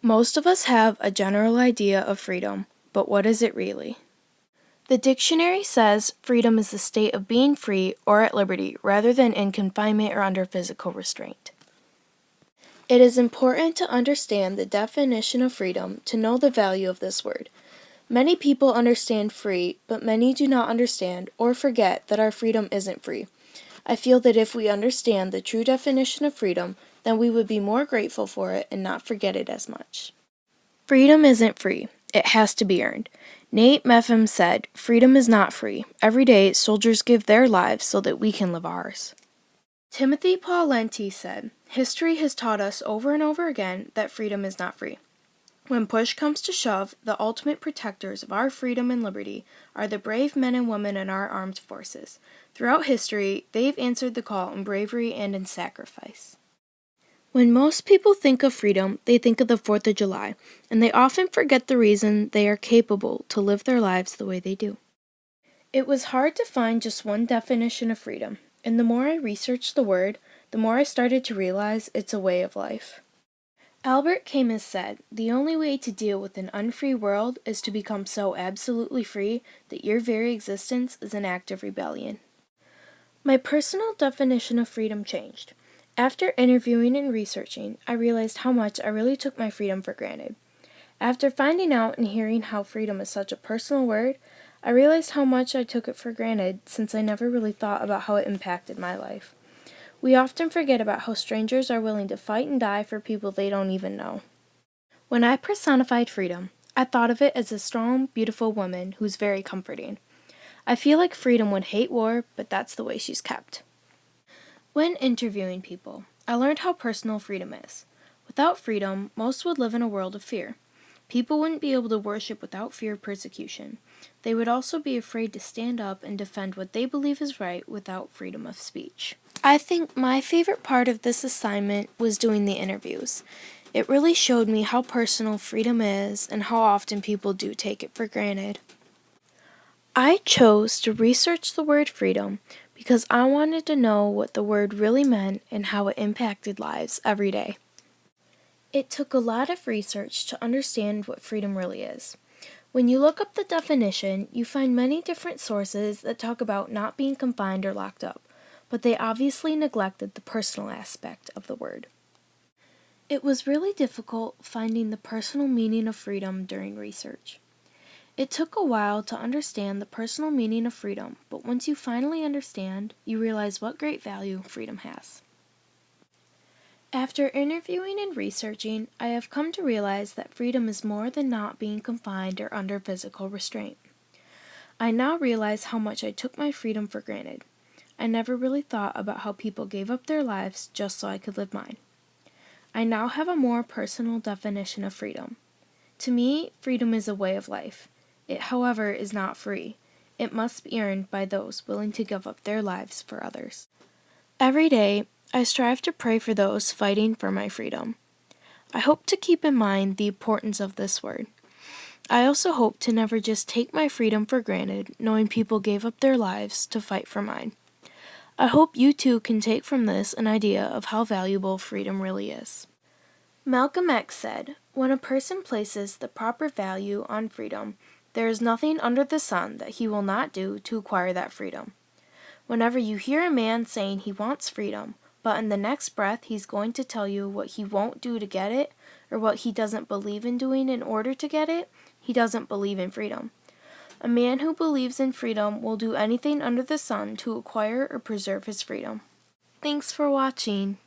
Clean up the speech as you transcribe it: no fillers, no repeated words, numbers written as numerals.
Most of us have a general idea of freedom, but what is it really? The dictionary says freedom is the state of being free or at liberty rather than in confinement or under physical restraint. It is important to understand the definition of freedom to know the value of this word. Many people understand free, but many do not understand or forget that our freedom isn't free. I feel that if we understand the true definition of freedom, then we would be more grateful for it and not forget it as much. Freedom isn't free. It has to be earned. Nate Meffam said, "Freedom is not free. Every day, soldiers give their lives so that we can live ours." Timothy Paul Lenti said, "History has taught us over and over again that freedom is not free. When push comes to shove, the ultimate protectors of our freedom and liberty are the brave men and women in our armed forces. Throughout history, they've answered the call in bravery and in sacrifice." When most people think of freedom, they think of the 4th of July, and they often forget the reason they are capable to live their lives the way they do. It was hard to find just one definition of freedom, and the more I researched the word, the more I started to realize it's a way of life. Albert Camus said, "The only way to deal with an unfree world is to become so absolutely free that your very existence is an act of rebellion." My personal definition of freedom changed. After interviewing and researching, I realized how much I really took my freedom for granted. After finding out and hearing how freedom is such a personal word, I realized how much I took it for granted since I never really thought about how it impacted my life. We often forget about how strangers are willing to fight and die for people they don't even know. When I personified freedom, I thought of it as a strong, beautiful woman who's very comforting. I feel like freedom would hate war, but that's the way she's kept. When interviewing people, I learned how personal freedom is. Without freedom, most would live in a world of fear. People wouldn't be able to worship without fear of persecution. They would also be afraid to stand up and defend what they believe is right without freedom of speech. I think my favorite part of this assignment was doing the interviews. It really showed me how personal freedom is and how often people do take it for granted. I chose to research the word freedom because I wanted to know what the word really meant and how it impacted lives every day. It took a lot of research to understand what freedom really is. When you look up the definition, you find many different sources that talk about not being confined or locked up, but they obviously neglected the personal aspect of the word. It was really difficult finding the personal meaning of freedom during research. It took a while to understand the personal meaning of freedom, but once you finally understand, you realize what great value freedom has. After interviewing and researching, I have come to realize that freedom is more than not being confined or under physical restraint. I now realize how much I took my freedom for granted. I never really thought about how people gave up their lives just so I could live mine. I now have a more personal definition of freedom. To me, freedom is a way of life. It, however, is not free. It must be earned by those willing to give up their lives for others. Every day, I strive to pray for those fighting for my freedom. I hope to keep in mind the importance of this word. I also hope to never just take my freedom for granted, knowing people gave up their lives to fight for mine. I hope you too can take from this an idea of how valuable freedom really is. Malcolm X said, "When a person places the proper value on freedom, there is nothing under the sun that he will not do to acquire that freedom." Whenever you hear a man saying he wants freedom, but in the next breath he's going to tell you what he won't do to get it, or what he doesn't believe in doing in order to get it, he doesn't believe in freedom. A man who believes in freedom will do anything under the sun to acquire or preserve his freedom. Thanks for watching.